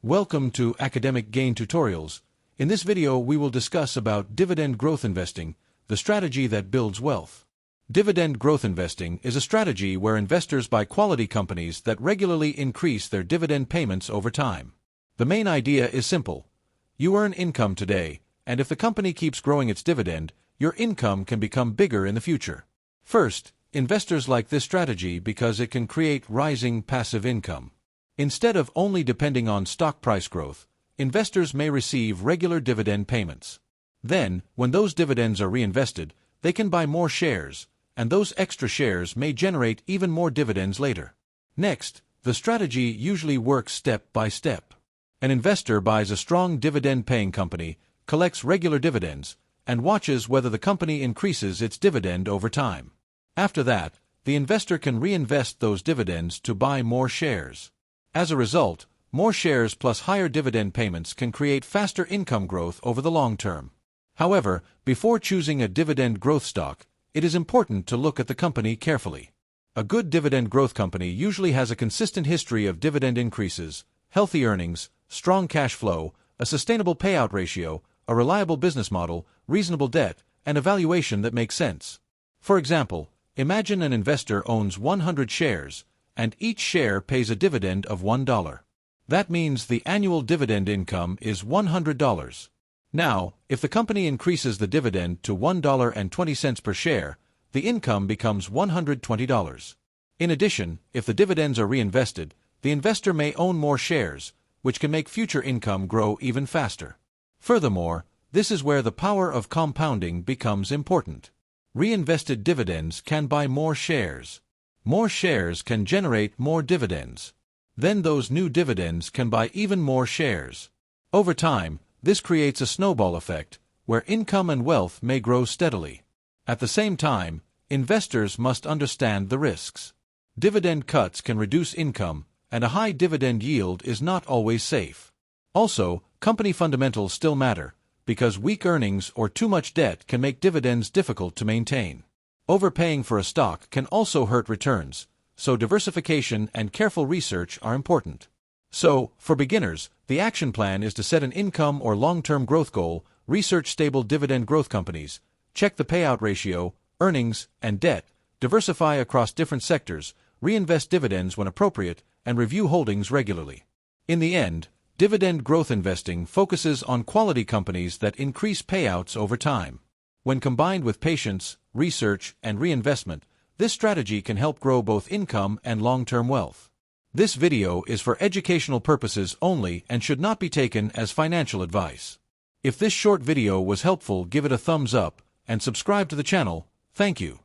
Welcome to Academic Gain Tutorials. In this video we will discuss about dividend growth investing, the strategy that builds wealth. Dividend growth investing is a strategy where investors buy quality companies that regularly increase their dividend payments over time. The main idea is simple. You earn income today, and if the company keeps growing its dividend, your income can become bigger in the future. First, investors like this strategy because it can create rising passive income. Instead of only depending on stock price growth, investors may receive regular dividend payments. Then, when those dividends are reinvested, they can buy more shares, and those extra shares may generate even more dividends later. Next, the strategy usually works step by step. An investor buys a strong dividend-paying company, collects regular dividends, and watches whether the company increases its dividend over time. After that, the investor can reinvest those dividends to buy more shares. As a result, more shares plus higher dividend payments can create faster income growth over the long term. However, before choosing a dividend growth stock, it is important to look at the company carefully. A good dividend growth company usually has a consistent history of dividend increases, healthy earnings, strong cash flow, a sustainable payout ratio, a reliable business model, reasonable debt, and a valuation that makes sense. For example, imagine an investor owns 100 shares, and each share pays a dividend of $1. That means the annual dividend income is $100. Now, if the company increases the dividend to $1.20 per share, the income becomes $120. In addition, if the dividends are reinvested, the investor may own more shares, which can make future income grow even faster. Furthermore, this is where the power of compounding becomes important. Reinvested dividends can buy more shares. More shares can generate more dividends. Then those new dividends can buy even more shares. Over time, this creates a snowball effect, where income and wealth may grow steadily. At the same time, investors must understand the risks. Dividend cuts can reduce income, and a high dividend yield is not always safe. Also, company fundamentals still matter, because weak earnings or too much debt can make dividends difficult to maintain. Overpaying for a stock can also hurt returns, so diversification and careful research are important. So, for beginners, the action plan is to set an income or long-term growth goal, research stable dividend growth companies, check the payout ratio, earnings, and debt, diversify across different sectors, reinvest dividends when appropriate, and review holdings regularly. In the end, dividend growth investing focuses on quality companies that increase payouts over time. When combined with patience, research, and reinvestment, this strategy can help grow both income and long-term wealth. This video is for educational purposes only and should not be taken as financial advice. If this short video was helpful, give it a thumbs up and subscribe to the channel. Thank you.